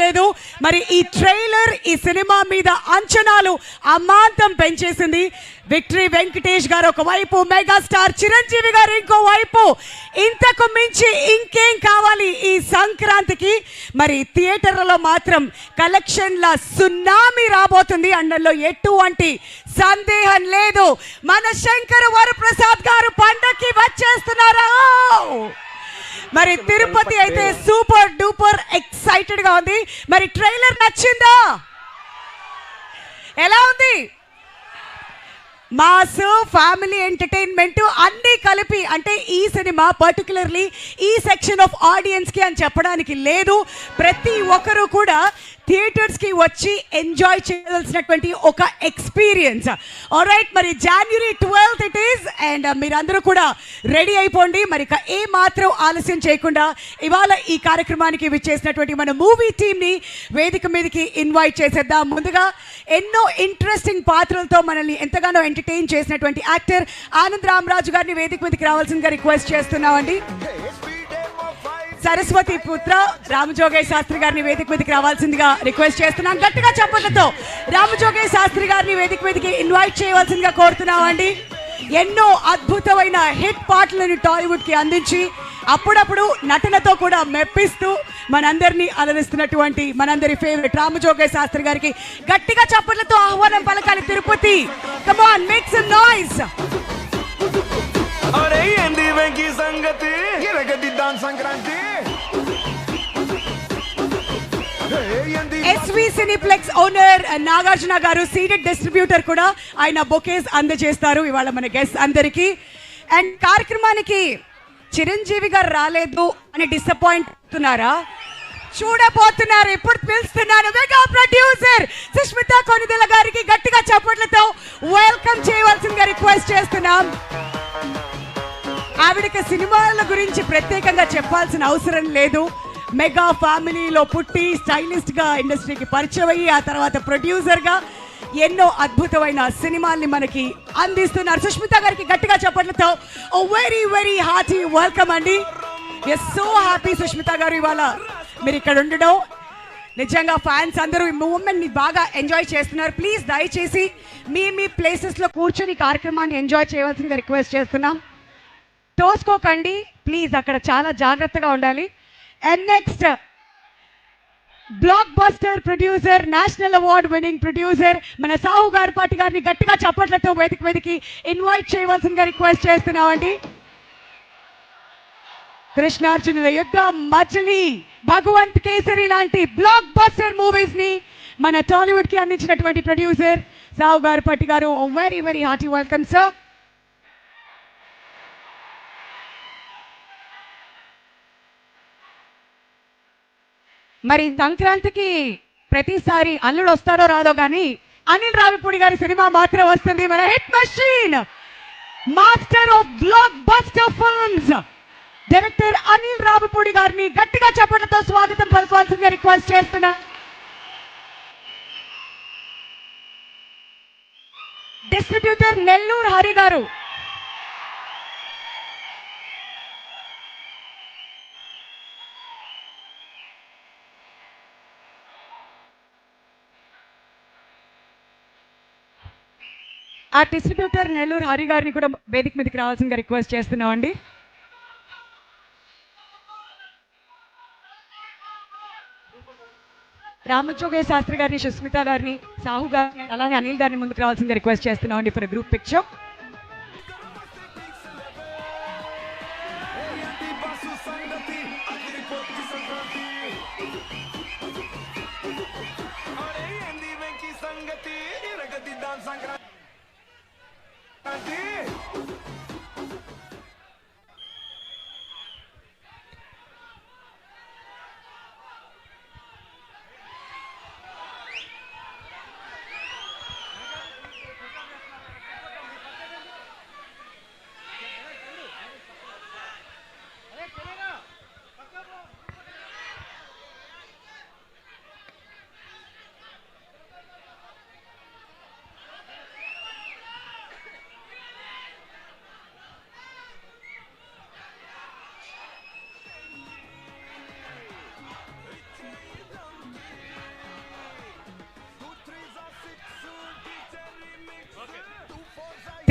లేదు. మరి ఈ ట్రైలర్ ఈ సినిమా మీద అంచనాలు అమాంతం పెంచేసింది. విక్టరీ వెంకటేష్ గారు ఒకవైపు, మెగాస్టార్ చిరంజీవి గారు ఇంకోవైపు. ఇంతకు మించి ఇంకేం కావాలి ఈ సంక్రాంతికి? మరి థియేటర్లలో మాత్రం కలెక్షన్ల సునామీ రాబోతుంది అన్నల్లో ఎటువంటి సందేహం లేదు. మన శంకర్ వరప్రసాద్ గారు పండక్కి వచ్చేస్తున్నారా? మరి తిరుపతి అయితే సూపర్ డూపర్ ఎక్సైటెడ్ గా ఉంది. మరి ట్రైలర్ నచ్చిందా? ఎలా ఉంది? మాస్, ఫ్యామిలీ ఎంటర్టైన్మెంట్ అన్నీ కలిపి, అంటే ఈ సినిమా పర్టికులర్లీ ఈ సెక్షన్ ఆఫ్ ఆడియన్స్కి అని చెప్పడానికి లేదు. ప్రతి ఒక్కరూ కూడా థియేటర్స్కి వచ్చి ఎంజాయ్ చేయాల్సినటువంటి ఒక ఎక్స్పీరియన్స్. ఆల్రైట్, మరి January 12th it is. And మీరందరూ కూడా రెడీ అయిపోండి. మరి ఏ మాత్రం ఆలస్యం చేయకుండా ఇవాళ ఈ కార్యక్రమానికి విచ్చేసినటువంటి మన మూవీ టీమ్ని వేదిక మీదకి ఇన్వైట్ చేసేద్దాం. ముందుగా ఎన్నో ఇంట్రెస్టింగ్ పాత్రలతో మనల్ని ఎంతగానో ఎంటర్టైన్ చేసినటువంటి యాక్టర్ ఆనంద్ రామరాజు గారిని వేదిక మీదకి రావాల్సిందిగా రిక్వెస్ట్ చేస్తున్నామండి. సరస్వతి పుత్ర రామజోగయ్య శాస్త్రి గారిని వేదిక మీదకి రావాల్సిందిగా రిక్వెస్ట్ చేస్తున్నాం. గట్టిగా చప్పట్లతో రామజోగయ్య శాస్త్రి గారిని వేదిక మీదకి ఇన్వైట్ చేయవలసిందిగా కోరుతున్నామండి. ఎన్నో అద్భుతమైన హిట్ పాటలను టాలీవుడ్కి అందించి అప్పుడప్పుడు నటనతో కూడా మెప్పిస్తూ మనందరినీ అలరిస్తున్నటువంటి మనందరి ఫేవరెట్ రామజోగయ్య శాస్త్రి గారికి గట్టిగా చప్పట్లతో ఆహ్వానం పలకాలి. Tirupati, come on, make some noise. SV cineplex owner Nagarjuna garu seeded distributor కూడా ఆయన బొకేస్ అందజేస్తారు ఇవాళ మన గెస్ట్ అందరికి. అండ్ కార్యక్రమానికి చిరంజీవి గారు రాలేదు అని డిసప్పాయింట్ అవుతున్నారా? చూడబోతున్నారు. ఇప్పుడు పిలుస్తున్నాను మెగా ప్రొడ్యూసర్ సుష్మిత కొనిదెల గారికి గట్టిగా చప్పట్లతో వెల్కమ్ చేయవలసిందిగా రిక్వెస్ట్ చేస్తున్నాం. ఆవిడకి సినిమాల గురించి ప్రత్యేకంగా చెప్పాల్సిన అవసరం లేదు. మెగా ఫ్యామిలీలో పుట్టి స్టైలిస్ట్ గా ఇండస్ట్రీకి పరిచయం అయ్యి ఆ తర్వాత ప్రొడ్యూసర్ గా ఎన్నో అద్భుతమైన సినిమాల్ని మనకి అందిస్తున్నారు. సుష్మిత గారికి గట్టిగా చెప్పట్లతో వెరీ వెరీ హార్టీ వెల్కమ్ అండి. విఆర్ సో హ్యాపీ సుష్మిత గారు ఇవాళ మీరు ఇక్కడ ఉండడం. నిజంగా ఫ్యాన్స్ అందరూ ఈ మూమెంట్ని బాగా ఎంజాయ్ చేస్తున్నారు. ప్లీజ్ దయచేసి మీ మీ ప్లేసెస్లో కూర్చొని కార్యక్రమాన్ని ఎంజాయ్ చేయవలసిందిగా రిక్వెస్ట్ చేస్తున్నాం. తోసుకోకండి ప్లీజ్, అక్కడ చాలా జాగ్రత్తగా ఉండాలి. And next block buster producer, national award winning producer మన సాహు గారిపాటి గారిని గట్టిగా చప్పట్లతో వేదికకి ఇన్వైట్ చేయవలసిందిగా రిక్వెస్ట్ చేస్తున్నామండి. కృష్ణార్జునుల యుద్ధం, మచిలీ, భగవంత్ కేసరి లాంటి బ్లాక్ బస్టర్ మూవీస్ ని మన టాలీవుడ్ కి అందించినటువంటి ప్రొడ్యూసర్ సాహు గారిపాటి గారు. Very very hearty welcome sir. మరి సంక్రాంతికి ప్రతిసారి అల్లుడు వస్తారో రాదో కానీ అనిల్ రావిపూడి గారి సినిమా మాత్రం వస్తుంది. మన hit machine, master of block buster films director Anil Ravipudi గారిని గట్టిగా చెప్పడంతో స్వాగతం పలకాల్సిందిగా రిక్వెస్ట్ చేస్తున్నా. డిస్ట్రిబ్యూటర్ నెల్లూరు హరి గారు. ఆ డిస్ట్రిబ్యూటర్ నెల్లూరు హరి గారిని కూడా వేదిక మీదకి రావాల్సిందిగా రిక్వెస్ట్ చేస్తున్నామండి. రామజోగయ్య శాస్త్రి గారిని, సుస్మిత గారిని, సాహు గారిని అలాగే అనిల్ గారిని ముందుకు రావాల్సిందిగా రిక్వెస్ట్ చేస్తున్నామండి for group picture.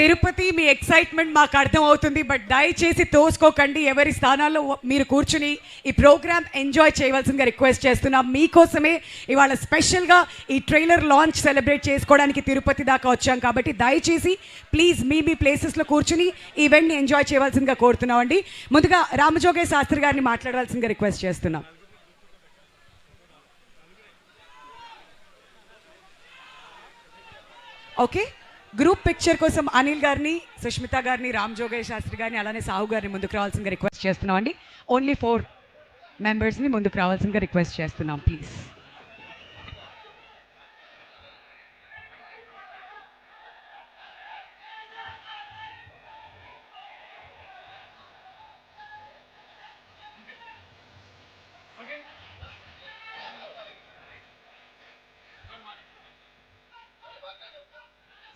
Tirupati me excitement మాకు అర్థం అవుతుంది, బట్ దయచేసి తోసుకోకండి. ఎవరి స్థానాల్లో మీరు కూర్చుని ఈ ప్రోగ్రామ్ ఎంజాయ్ చేయవలసిందిగా రిక్వెస్ట్ చేస్తున్నాం. మీకోసమే ఇవాళ స్పెషల్గా ఈ ట్రైలర్ లాంచ్ సెలబ్రేట్ చేసుకోవడానికి తిరుపతి దాకా వచ్చాం కాబట్టి దయచేసి ప్లీజ్ మీ ప్లేసెస్లో కూర్చుని ఈవెంట్ని ఎంజాయ్ చేయవలసిందిగా కోరుతున్నాం అండి. ముందుగా రామజోగే శాస్త్రి గారిని మాట్లాడవలసిందిగా రిక్వెస్ట్ చేస్తున్నాం. ఓకే, గ్రూప్ పిక్చర్ కోసం అనిల్ గారిని, సుష్మిత గారిని, రామ్ జోగయ్య శాస్త్రి గారిని, అలానే సాహు గారిని ముందుకు రావాల్సిందిగా రిక్వెస్ట్ చేస్తున్నాం అండి. ఓన్లీ 4 మెంబర్స్ని ముందుకు రావాల్సిందిగా రిక్వెస్ట్ చేస్తున్నాం ప్లీజ్.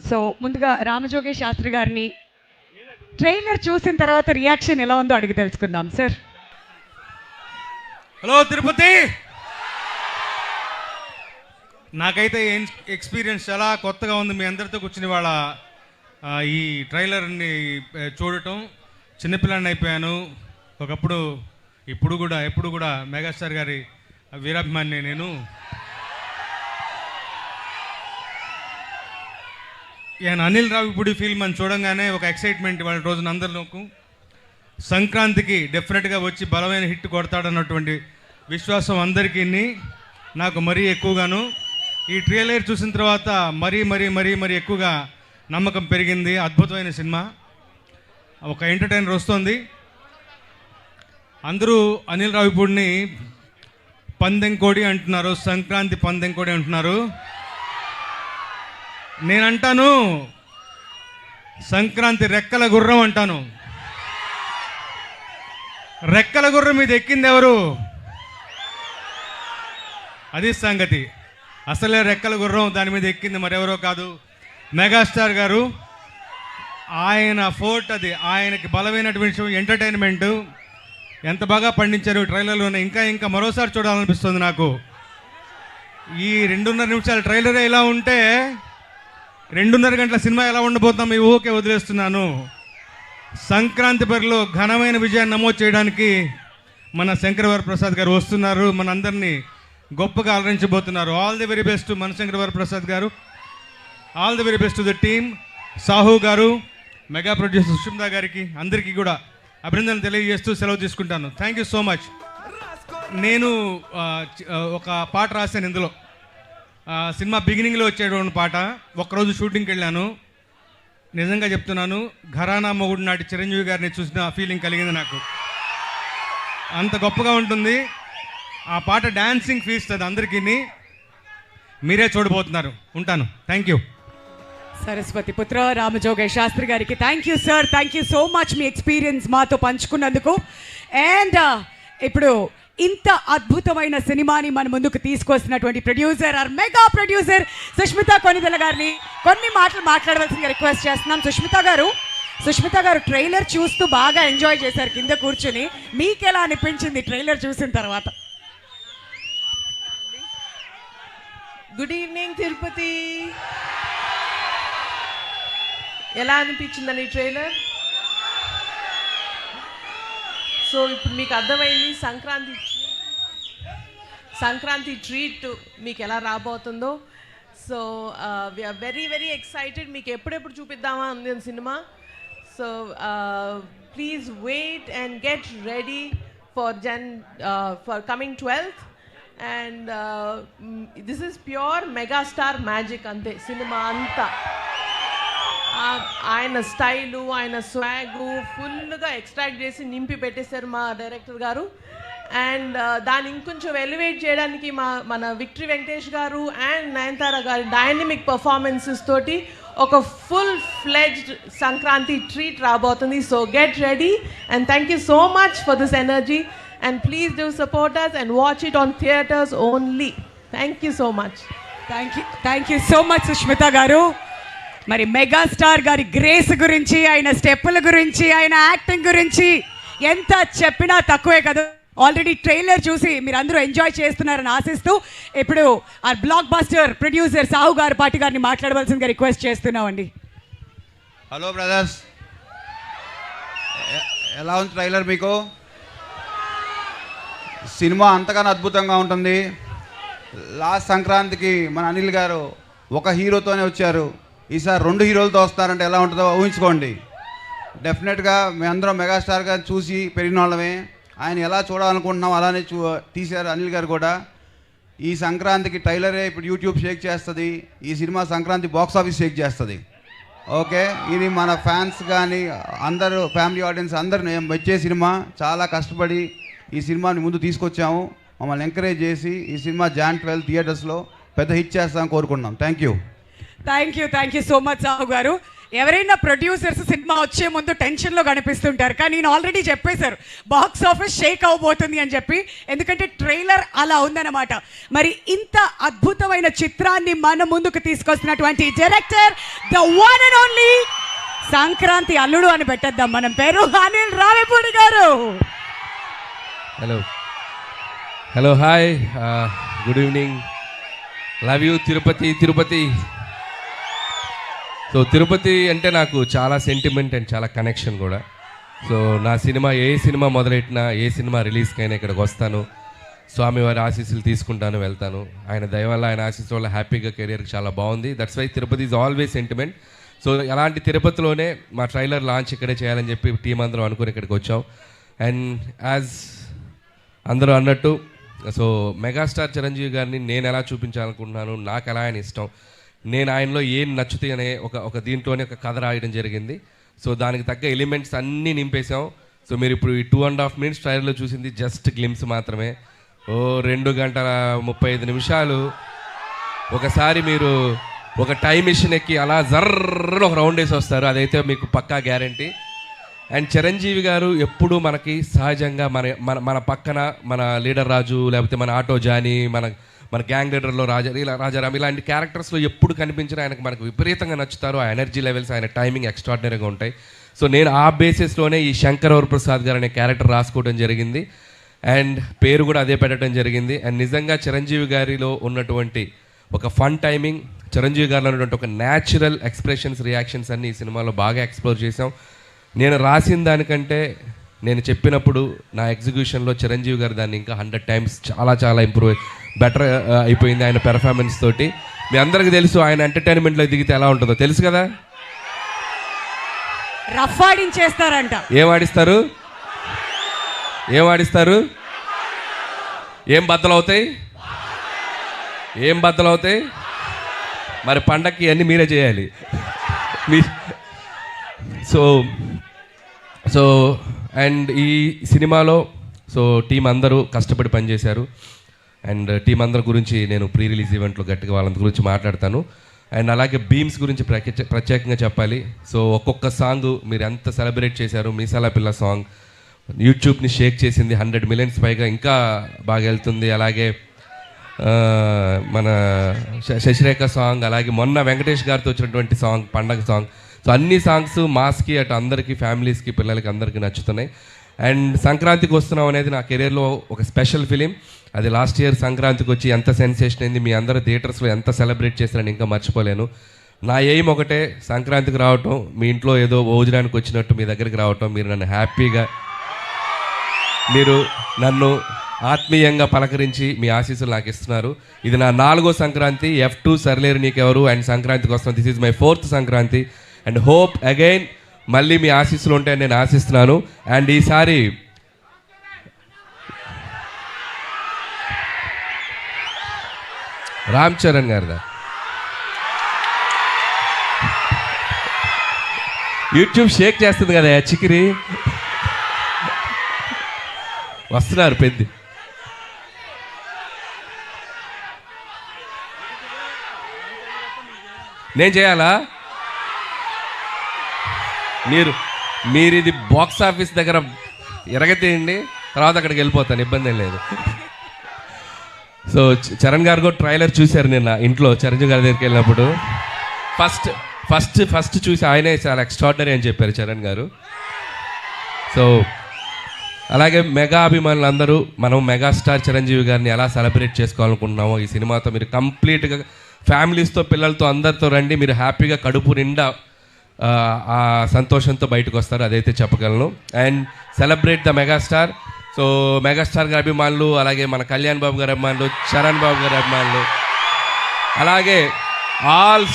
సో ముందుగా రామజోగే శాస్త్రి గారిని ట్రైలర్ చూసిన తర్వాత రియాక్షన్ ఎలా ఉందో అడిగి తెలుసుకుందాం. సార్. హలో తిరుపతి, నాకైతే ఎక్స్పీరియన్స్ చాలా కొత్తగా ఉంది మీ అందరితో కూర్చుని వాళ్ళ ఈ ట్రైలర్ని చూడటం. చిన్నపిల్లని అయిపోయాను ఒకప్పుడు, ఎప్పుడు కూడా మెగాస్టార్ గారి వీరాభిమాని నేను. అనిల్ రావిపూడి ఫిల్మ్ అని చూడంగానే ఒక ఎక్సైట్మెంట్ వాళ్ళ రోజున అందరిలోకి. సంక్రాంతికి డెఫినెట్గా వచ్చి బలమైన హిట్ కొడతాడన్నటువంటి విశ్వాసం అందరికీ, నాకు మరీ ఎక్కువగాను. ఈ ట్రైలర్ చూసిన తర్వాత మరీ ఎక్కువగా నమ్మకం పెరిగింది. అద్భుతమైన సినిమా, ఒక ఎంటర్టైనర్ వస్తుంది. అందరూ అనిల్ రావిపూడిని పందెంకోడి అంటున్నారు, సంక్రాంతి పందెంకోడి అంటున్నారు. నేనంటాను సంక్రాంతి రెక్కల గుర్రం అంటాను. రెక్కల గుర్రం మీద ఎక్కింది ఎవరు? అది సంగతి. అసలే రెక్కల గుర్రం దాని మీద ఎక్కింది మరెవరో కాదు, మెగాస్టార్ గారు. ఆయన ఫోర్ట్ అది, ఆయనకి బలమైనటువంటి ఎంటర్టైన్మెంట్ ఎంత బాగా పండించారు ట్రైలర్లోనే. ఇంకా మరోసారి చూడాలనిపిస్తుంది నాకు. ఈ 2.5 నిమిషాల ట్రైలరే ఇలా ఉంటే 2.5 గంటల సినిమా ఎలా ఉండబోతాం ఈ ఊహకే వదిలేస్తున్నాను. సంక్రాంతి బరిలో ఘనమైన విజయాన్ని నమోదు చేయడానికి మన శంకరవర ప్రసాద్ గారు వస్తున్నారు, మన అందరినీ గొప్పగా అలరించబోతున్నారు. ఆల్ ది వెరీ బెస్ట్ మన శంకరవర ప్రసాద్ గారు. All the very best to the team. Sahu గారు, మెగా ప్రొడ్యూసర్ సుష్మిత గారికి అందరికీ కూడా అభినందనలు తెలియజేస్తూ సెలవు తీసుకుంటాను. Thank you so much. నేను ఒక పాట రాశాను ఇందులో. సినిమా బిగినింగ్లో వచ్చేటువంటి పాట. ఒక్కరోజు షూటింగ్కి వెళ్ళాను. నిజంగా చెప్తున్నాను, ఘరానా మొగుడు నాటి చిరంజీవి గారిని చూసిన ఫీలింగ్ కలిగింది నాకు. అంత గొప్పగా ఉంటుంది ఆ పాట. డాన్సింగ్ ఫీస్ట్ అది అందరికీ. మీరే చూడబోతున్నారు. ఉంటాను. Thank you. సరస్వతి పుత్ర రామజోగయ్య శాస్త్రి గారికి thank you sir. Thank you so much మీ ఎక్స్పీరియన్స్ మాతో పంచుకున్నందుకు. అండ్ ఇప్పుడు ఇంత అద్భుతమైన సినిమాని మన ముందుకు తీసుకొస్తున్నటువంటి producer or mega producer Sushmita Konidela గారిని కొన్ని మాటలు మాట్లాడవలసిందిగా రిక్వెస్ట్ చేస్తున్నాం. సుష్మిత గారు ట్రైలర్ చూస్తూ బాగా ఎంజాయ్ చేశారు కింద కూర్చుని. మీకు ఎలా అనిపించింది ట్రైలర్ చూసిన తర్వాత? Good evening Tirupati. ఎలా అనిపించిందని ట్రైలర్? సో ఇప్పుడు మీకు అర్థమైంది సంక్రాంతి ట్రీట్ మీకు ఎలా రాబోతుందో. So we are very excited. మీకు ఎప్పుడెప్పుడు చూపిద్దామా ఉంది cinema. So please wait and get ready for coming 12th. And this is pure megastar magic అంతే సినిమా అంతా. ఆయన స్టైలు, ఆయన స్వాగు ఫుల్గా ఎక్స్ట్రాక్ట్ చేసి నింపి పెట్టేశారు మా డైరెక్టర్ గారు. అండ్ దాన్ని ఇంకొంచెం ఎలివేట్ చేయడానికి మన విక్టరీ వెంకటేష్ గారు అండ్ నయనతార గారి డైనమిక్ పర్ఫార్మెన్సెస్ తోటి ఒక ఫుల్ ఫ్లెడ్జ్డ్ సంక్రాంతి ట్రీట్ రాబోతుంది. So get ready and thank you so much for this energy and please do support us and watch it on theatres only. Thank you so much. Thank you so much Sushmita గారు. మరి megastar గారి grace గురించి, ఆయన స్టెప్పుల గురించి, ఆయన acting గురించి ఎంత చెప్పినా తక్కువే కదా. ఆల్రెడీ ట్రైలర్ చూసి మీరు అందరూ ఎంజాయ్ చేస్తున్నారని ఆశిస్తూ ఇప్పుడు ఆ బ్లాక్ బస్టర్ ప్రొడ్యూసర్ సాహు గారి పాటి గారిని మాట్లాడవలసిందిగా రిక్వెస్ట్ చేస్తున్నామండి. హలో బ్రదర్స్, ఎలా ఉంది ట్రైలర్ మీకు? సినిమా అంతగానో అద్భుతంగా ఉంటుంది. లాస్ట్ సంక్రాంతికి మన అనిల్ గారు ఒక హీరోతోనే వచ్చారు, ఈసారి 2 హీరోలతో వస్తారంటే ఎలా ఉంటుందో ఊహించుకోండి. డెఫినెట్గా మేమందరం మెగాస్టార్ గారిని చూసి పెరిగిన వాళ్ళమే. ఆయన ఎలా చూడాలనుకుంటున్నాం అలానే తీశారు అనిల్ గారు కూడా. ఈ సంక్రాంతికి ట్రైలరే ఇప్పుడు యూట్యూబ్ షేక్ చేస్తుంది. ఈ cinema Sankranti box office Sheikh చేస్తుంది. ఓకే, ఇది మన ఫ్యాన్స్ కానీ అందరూ ఫ్యామిలీ ఆడియన్స్ అందరూ వచ్చే సినిమా. చాలా కష్టపడి ఈ సినిమాని ముందు తీసుకొచ్చాము. మమ్మల్ని ఎంకరేజ్ చేసి ఈ సినిమా Jan 12 థియేటర్స్లో పెద్ద హిట్ చేస్తామని కోరుకుంటున్నాం. Thank you so much Sahu గారు. ఎవరైనా ప్రొడ్యూసర్స్ సినిమా వచ్చే ముందు టెన్షన్లో కనిపిస్తుంటారు, కానీ నేను ఆల్రెడీ చెప్పేశారు బాక్స్ ఆఫీస్ షేక్ అవబోతుంది అని చెప్పి, ఎందుకంటే ట్రైలర్ అలా ఉందన్నమాట. మరి ఇంత అద్భుతమైన చిత్రాన్ని మన ముందుకు తీసుకొస్తున్నటువంటి director, the one and only Sankranti అల్లుడు అని పెట్టేద్దాం మనం పేరు, అనిల్ రావిపూడి గారు. Hello hi, good evening. Love you Tirupati. So Tirupati అంటే నాకు చాలా సెంటిమెంట్ అండ్ చాలా కనెక్షన్ కూడా. సో నా సినిమా ఏ సినిమా మొదలెట్టినా, ఏ సినిమా రిలీజ్కైనా ఇక్కడికి వస్తాను, స్వామివారి ఆశీస్సులు తీసుకుంటాను, వెళ్తాను. ఆయన దయ వల్ల, ఆయన ఆశీస్సు వల్ల హ్యాపీగా కెరియర్కి చాలా బాగుంది. That's why Tirupati is always sentiment. So అలాంటి తిరుపతిలోనే మా ట్రైలర్ లాంచ్ ఇక్కడే చేయాలని చెప్పి టీం అందరం అనుకుని ఇక్కడికి వచ్చాం. అండ్ యాజ్ అందరూ అన్నట్టు, సో మెగాస్టార్ చిరంజీవి గారిని నేను ఎలా చూపించాలనుకుంటున్నాను, నాకు ఎలా ఆయన ఇష్టం, నేను ఆయనలో ఏం నచ్చుతాయి అనే ఒక దీంట్లోనే ఒక కథ రాయడం జరిగింది. సో దానికి తగ్గ ఎలిమెంట్స్ అన్నీ నింపేశాం. సో మీరు ఇప్పుడు ఈ 2.5 minutes ట్రైలర్లో చూసింది జస్ట్ గ్లిమ్స్ మాత్రమే. 2 గంటల 35 నిమిషాలు ఒకసారి మీరు ఒక టైం మిషన్ ఎక్కి అలా జర్ర ఒక రౌండ్ వేసి వస్తారు, అదైతే మీకు పక్కా గ్యారంటీ. అండ్ చిరంజీవి గారు ఎప్పుడూ మనకి సహజంగా మన పక్కన మన లీడర్ రాజు, లేకపోతే మన ఆటో జానీ, మన గ్యాంగ్ లీడర్లో రాజారాం ఇలాంటి క్యారెక్టర్స్లో ఎప్పుడు కనిపించినా ఆయనకు మనకు విపరీతంగా నచ్చుతారు. ఆ ఎనర్జీ లెవెల్స్, ఆయన టైమింగ్ ఎక్స్ట్రాడినరీగా ఉంటాయి. సో నేను ఆ బేసిస్లోనే ఈ శంకర్ వరప్రసాద్ గారు అనే క్యారెక్టర్ రాసుకోవడం జరిగింది. అండ్ పేరు కూడా అదే పెట్టడం జరిగింది. అండ్ నిజంగా చిరంజీవి గారిలో ఉన్నటువంటి ఒక ఫన్ టైమింగ్, చిరంజీవి గారిలో ఉన్నటువంటి ఒక న్యాచురల్ ఎక్స్ప్రెషన్స్, రియాక్షన్స్ అన్ని ఈ సినిమాలో బాగా ఎక్స్ప్లోర్ చేసాం. నేను రాసిన దానికంటే నేను చెప్పినప్పుడు నా ఎగ్జిక్యూషన్లో చిరంజీవి గారు దాన్ని ఇంకా 100 times చాలా ఇంప్రూవ్ బెటర్ అయిపోయింది ఆయన పెర్ఫార్మెన్స్ తోటి. మీ అందరికీ తెలుసు ఆయన ఎంటర్టైన్మెంట్లో దిగితే ఎలా ఉంటుందో తెలుసు కదా. రఫ్ ఆడించేస్తారంట. ఏం ఆడిస్తారు? ఏం బద్దలవుతాయి? మరి పండక్కి అన్నీ మీరే చేయాలి. సో అండ్ ఈ సినిమాలో టీం అందరూ కష్టపడి పనిచేశారు. అండ్ టీం అందరి గురించి నేను ప్రీ రిలీజ్ ఈవెంట్లో గట్టిగా వాళ్ళందరి గురించి మాట్లాడతాను. అండ్ అలాగే బీమ్స్ గురించి ప్రత్యేకంగా చెప్పాలి. సో ఒక్కొక్క సాంగ్ మీరు ఎంత సెలబ్రేట్ చేశారు. మీసాల పిల్ల సాంగ్ యూట్యూబ్ని షేక్ చేసింది, 100 million పైగా ఇంకా బాగా వెళ్తుంది. అలాగే మన శశిరేఖ సాంగ్, అలాగే మొన్న వెంకటేష్ గారితో వచ్చినటువంటి సాంగ్ పండగ సాంగ్. సో అన్ని సాంగ్స్ మాస్కి అటు అందరికీ, ఫ్యామిలీస్కి, పిల్లలకి అందరికీ నచ్చుతున్నాయి. అండ్ సంక్రాంతికి వస్తున్నాం అనేది నా కెరీర్లో ఒక స్పెషల్ ఫిలిం. అది లాస్ట్ ఇయర్ సంక్రాంతికి వచ్చి ఎంత సెన్సేషన్ అయింది, మీ అందరూ థియేటర్స్లో ఎంత సెలబ్రేట్ చేశారని ఇంకా మర్చిపోలేను. నా ఎయిమ్ ఒకటే, సంక్రాంతికి రావటం, మీ ఇంట్లో ఏదో భోజనానికి వచ్చినట్టు మీ దగ్గరికి రావటం, మీరు నన్ను హ్యాపీగా, మీరు నన్ను ఆత్మీయంగా పలకరించి మీ ఆశీస్సులు నాకు ఇస్తున్నారు. ఇది నా 4వ సంక్రాంతి. F2 సర్లేరు నీకెవరు అండ్ సంక్రాంతికి వస్తున్నాను. This is my 4th Sankranti. And hope again మళ్ళీ మీ ఆశీస్సులు ఉంటాయని నేను ఆశిస్తున్నాను. అండ్ ఈసారి రామ్ చరణ్ గారిదా యూట్యూబ్ షేక్ చేస్తుంది కదా చికిరి, వస్తున్నారు పెద్ద. నేను చేయాలా? మీరు ఇది బాక్స్ ఆఫీస్ దగ్గర ఎరగతీయండి, తర్వాత అక్కడికి వెళ్ళిపోతాను, ఇబ్బంది ఏం లేదు. సో చరణ్ గారు కూడా ట్రైలర్ చూశారు నిన్న ఇంట్లో చిరంజీవి గారి దగ్గరికి వెళ్ళినప్పుడు. ఫస్ట్ చూసి ఆయనే చాలా ఎక్స్ట్రాడినరీ అని చెప్పారు చరణ్ గారు. సో అలాగే మెగా అభిమానులందరూ మనం మెగాస్టార్ చిరంజీవి గారిని ఎలా సెలబ్రేట్ చేసుకోవాలనుకుంటున్నామో ఈ సినిమాతో మీరు కంప్లీట్గా ఫ్యామిలీస్తో, పిల్లలతో, అందరితో రండి. మీరు హ్యాపీగా కడుపు నిండా ఆ సంతోషంతో బయటకు వస్తారు, అదైతే చెప్పగలను. And celebrate the megastar. So megastar గారి అభిమానులు, అలాగే మన కళ్యాణ్ బాబు గారి అభిమానులు, చరణ్ బాబు గారి అభిమానులు, అలాగే ఆల్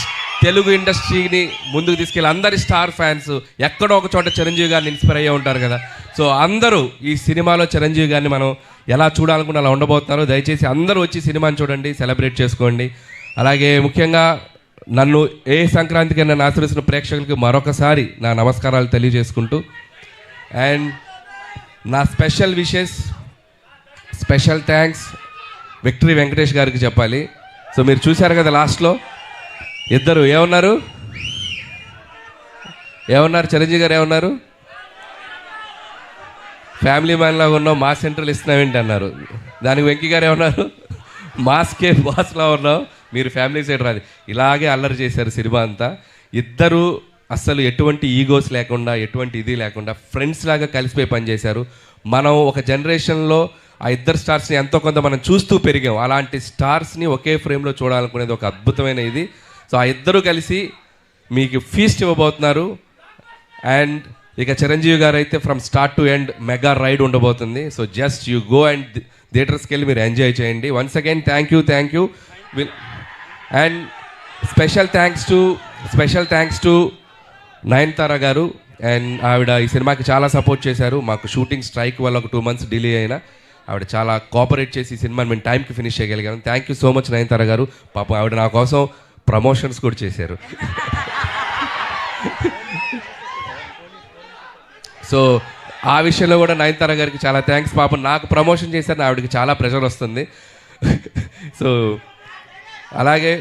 తెలుగు ఇండస్ట్రీని ముందుకు తీసుకెళ్ళి అందరి స్టార్ ఫ్యాన్స్ ఎక్కడో ఒక చోట చిరంజీవి గారిని ఇన్స్పైర్ అయ్యే ఉంటారు కదా. సో అందరూ ఈ సినిమాలో చిరంజీవి గారిని మనం ఎలా చూడాలనుకున్న అలా ఉండబోతున్నారు. దయచేసి అందరూ వచ్చి సినిమాని చూడండి, సెలబ్రేట్ చేసుకోండి. అలాగే ముఖ్యంగా నన్ను ఏ సంక్రాంతికి నన్ను ఆశీర్వదిస్తున్న ప్రేక్షకులకి మరొకసారి నా నమస్కారాలు తెలియజేసుకుంటూ, అండ్ నా special wishes, special thanks victory Venkatesh గారికి చెప్పాలి. సో మీరు చూశారు కదా లాస్ట్లో ఇద్దరు ఏమన్నారు చిరంజీవి గారు ఏమన్నారు, ఫ్యామిలీ మ్యాన్ లాగా ఉన్నావు, మా సెంట్రల్ ఇస్తున్నావేంటి అన్నారు. దానికి వెంకీ గారు ఏమన్నారు, మాస్కే బాస్లా ఉన్నావు, మీరు ఫ్యామిలీ సైడ్ రాదు. ఇలాగే అల్లరి చేశారు సినిమా అంతా. ఇద్దరు అస్సలు ఎటువంటి ఈగోస్ లేకుండా, ఎటువంటి ఇది లేకుండా ఫ్రెండ్స్ లాగా కలిసిపోయి పనిచేశారు. మనం ఒక జనరేషన్లో ఆ ఇద్దరు స్టార్స్ని ఎంతో కొంత మనం చూస్తూ పెరిగాం. అలాంటి స్టార్స్ని ఒకే ఫ్రేమ్లో చూడాలనుకునేది ఒక అద్భుతమైన ఇది. సో ఆ ఇద్దరు కలిసి మీకు ఫీస్ట్ ఇవ్వబోతున్నారు. అండ్ ఇక చిరంజీవి గారు అయితే from start to end mega ride ఉండబోతుంది. So just you go and థియేటర్స్కి వెళ్ళి మీరు ఎంజాయ్ చేయండి. Once again thank you. And special thanks to Nayanthara గారు. అండ్ ఆవిడ ఈ సినిమాకి చాలా సపోర్ట్ చేశారు. మాకు షూటింగ్ స్ట్రైక్ వల్ల ఒక 2 months డిలే అయినా ఆవిడ చాలా కోఆపరేట్ చేసి ఈ సినిమాని మేము టైంకి ఫినిష్ చేయగలిగాము. Thank you so much Nayanthara గారు. పాపం ఆవిడ నా కోసం ప్రమోషన్స్ కూడా చేశారు. సో ఆ విషయంలో కూడా నయనతార గారికి చాలా థ్యాంక్స్. పాపం నాకు ప్రమోషన్ చేశారని ఆవిడకి చాలా ప్రెషర్ వస్తుంది. సో అలాగే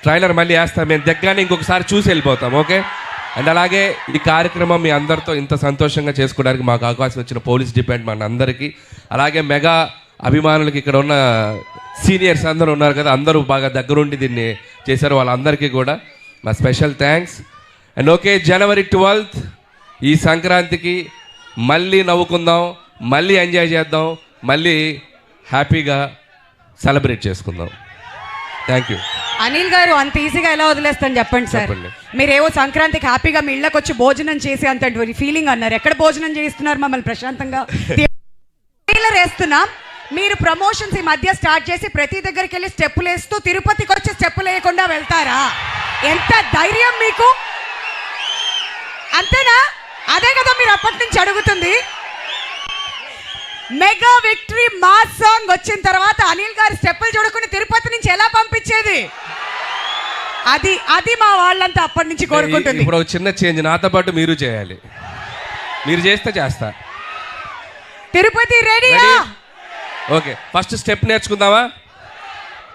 ట్రైలర్ మళ్ళీ వేస్తాం, మేము దగ్గరనే ఇంకొకసారి చూసి వెళ్ళిపోతాం, ఓకే. అండ్ అలాగే ఈ కార్యక్రమం మీ అందరితో ఇంత సంతోషంగా చేసుకోవడానికి మాకు అవకాశం ఇచ్చిన పోలీస్ డిపార్ట్మెంట్ అందరికీ, అలాగే మెగా అభిమానులకి, ఇక్కడ ఉన్న సీనియర్స్ అందరూ ఉన్నారు కదా, అందరూ బాగా దగ్గరుండి దీన్ని చేశారు, వాళ్ళందరికీ కూడా మా special thanks. And okay, January 12th ఈ సంక్రాంతికి మళ్ళీ నవ్వుకుందాం, మళ్ళీ ఎంజాయ్ చేద్దాం, మళ్ళీ హ్యాపీగా సెలబ్రేట్ చేసుకుందాం. Thank you. అనిల్ గారు, అంత ఈజీగా ఎలా వదిలేస్తాను చెప్పండి సార్. మీరేవో సంక్రాంతికి హ్యాపీగా మీ ఇళ్ళకి వచ్చి భోజనం చేసి అంత ఫీలింగ్ అన్నారు. ఎక్కడ భోజనం చేస్తున్నారు మమ్మల్ని ప్రశాంతంగా ట్రైలర్ వేస్తున్నాం. మీరు ప్రమోషన్స్ ఈ మధ్య స్టార్ట్ చేసి ప్రతి దగ్గరికి వెళ్ళి స్టెప్పులు వేస్తూ తిరుపతికి వచ్చి స్టెప్పులు వేయకుండా వెళ్తారా? ఎంత ధైర్యం మీకు! అంతేనా? అదే కదా మీరు అప్పటి నుంచి అడుగుతుంది. మెగా విక్టరీ మాస్ సాంగ్ వచ్చిన తర్వాత అనిల్ గారి స్టెప్పులు చూడకుండా తిరుపతి నుంచి ఎలా పంపించేది? అది మా వాళ్ళంతా అప్పటి నుంచి కోరుకుంటుంది. ఇప్పుడు ఒక చిన్న చేంజ్, నాతో పాటు మీరు చేయాలి. మీరు చేస్తా. తిరుపతి రెడీయా? ఓకే, ఫస్ట్ స్టెప్ నేర్చుకుందామా?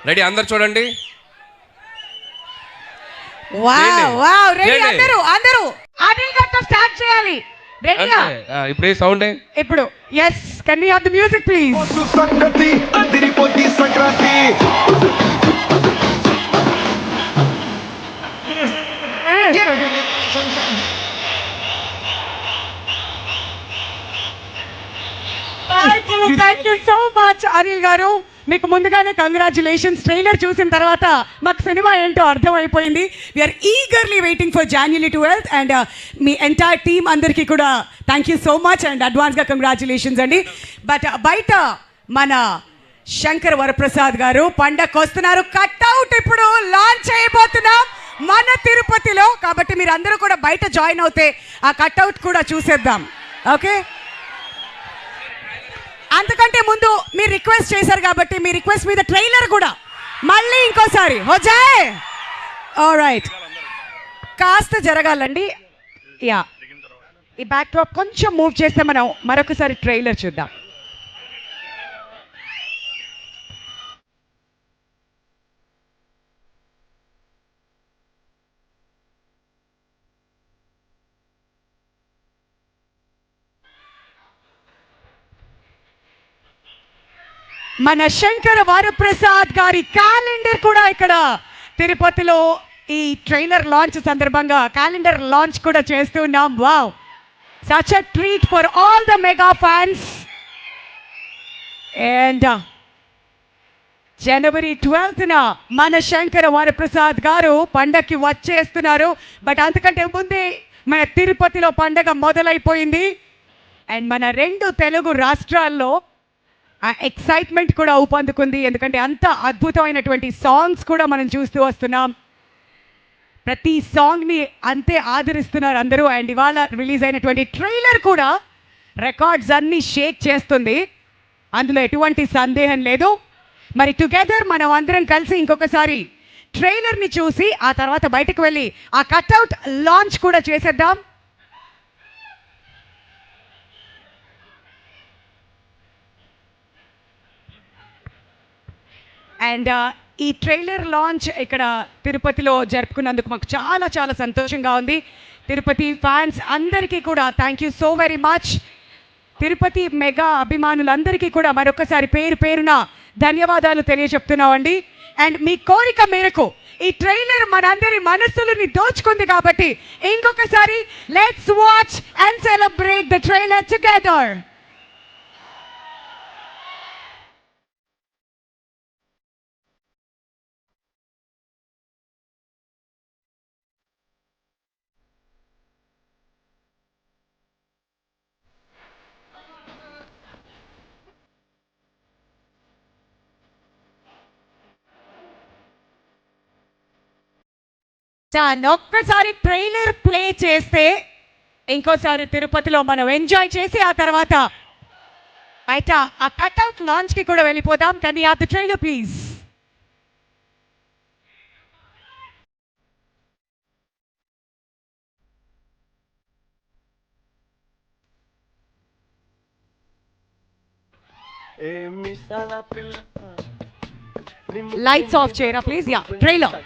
రెడీ? అందరు చూడండి. వావ్ రెడీ అందరూ అనిల్ గారితో స్టార్ట్ చేయాలి. రెడీయా? ఇప్పుడు సౌండ్ ఇప్పుడు yes, can we have the music please? Sankranti అదిరిపోతి Sankranti thank you so much Anil గారు. మీకు ముందుగానే కంగ్రాచులేషన్స్. ట్రైలర్ చూసిన తర్వాత మాకు సినిమా ఏంటో అర్థమైపోయింది. We're eagerly waiting for January 12th. And మీ ఎంటైర్ టీమ్ అందరికీ కూడా thank you so much and అడ్వాన్స్గా కంగ్రాచులేషన్స్ అండి. బట్ బయట మన శంకర్ వరప్రసాద్ గారు పండగకు వస్తున్నారు. కట్అవుట్ ఇప్పుడు లాంచ్ చేయబోతున్నాం మన తిరుపతిలో. కాబట్టి మీరు అందరూ కూడా బయట జాయిన్ అవుతే ఆ కట్అవుట్ కూడా చూసేద్దాం, ఓకే. అంతకంటే ముందు మీరు రిక్వెస్ట్ చేశారు కాబట్టి మీ రిక్వెస్ట్ మీద ట్రైలర్ కూడా మళ్ళీ ఇంకోసారి హోజాయ్. ఆల్రైట్, కాస్త జరగాలండి. యా, ఈ బ్యాక్ డ్రాప్ కొంచెం మూవ్ చేస్తే మనం మరొకసారి ట్రైలర్ చూద్దాం. మన శంకర వరప్రసాద్ గారి క్యాలెండర్ కూడా ఇక్కడ తిరుపతిలో ఈ ట్రైలర్ లాంచ్ సందర్భంగా క్యాలెండర్ లాంచ్ కూడా చేస్తున్నాం. Wow, such a treat for all the mega fans. And జనవరి 12న మన శంకర వరప్రసాద్ గారు పండక్కి వచ్చేస్తున్నారు. బట్ అంతకంటే ముందే మన తిరుపతిలో పండగ మొదలైపోయింది. అండ్ మన 2 తెలుగు రాష్ట్రాల్లో ఆ ఎక్సైట్మెంట్ కూడా ఊపందుకుంది. ఎందుకంటే అంత అద్భుతమైనటువంటి సాంగ్స్ కూడా మనం చూస్తూ వస్తున్నాం. ప్రతి సాంగ్ని అంతే ఆదరిస్తున్నారు అందరూ. అండ్ ఇవాళ రిలీజ్ అయినటువంటి ట్రైలర్ కూడా రికార్డ్స్ అన్నీ షేక్ చేస్తుంది, అందులో ఎటువంటి సందేహం లేదు. మరి టుగెదర్ మనం అందరం కలిసి ఇంకొకసారి ట్రైలర్ని చూసి ఆ తర్వాత బయటకు వెళ్ళి ఆ కట్అవుట్ లాంచ్ కూడా చేసేద్దాం. అండ్ ఈ ట్రైలర్ లాంచ్ ఇక్కడ తిరుపతిలో జరుపుకున్నందుకు మాకు చాలా చాలా సంతోషంగా ఉంది. తిరుపతి ఫ్యాన్స్ అందరికీ కూడా thank you so very much. Tirupati mega అభిమానులందరికీ కూడా మరొకసారి పేరు పేరున ధన్యవాదాలు తెలియజెప్తున్నామండి. అండ్ మీ కోరిక మేరకు ఈ ట్రైలర్ మనందరి మనస్సులని దోచుకుంది కాబట్టి ఇంకొకసారి let's watch and celebrate the trailer together. ఒక్కసారి ట్రైలర్ ప్లే చేస్తే ఇంకోసారి తిరుపతిలో మనం ఎంజాయ్ చేసి ఆ తర్వాత బయట ఆ కట్అవుట్ లాంచ్కి కూడా వెళ్ళిపోదాం. Can you have the trailer please? Lights off చేయరా please. Yeah trailer.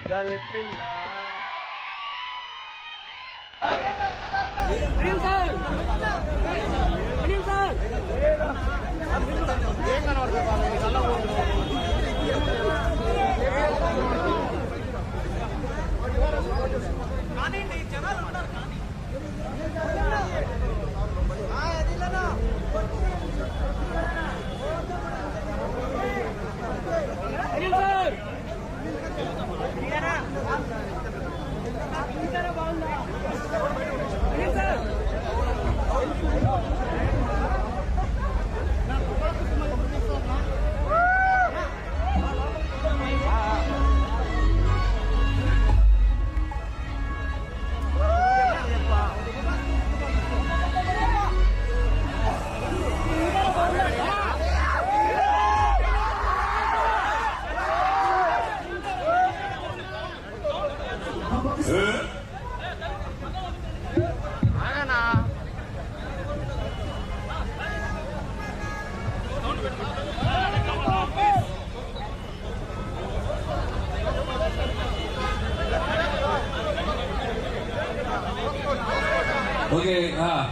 Okay,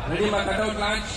ready my cutout launch?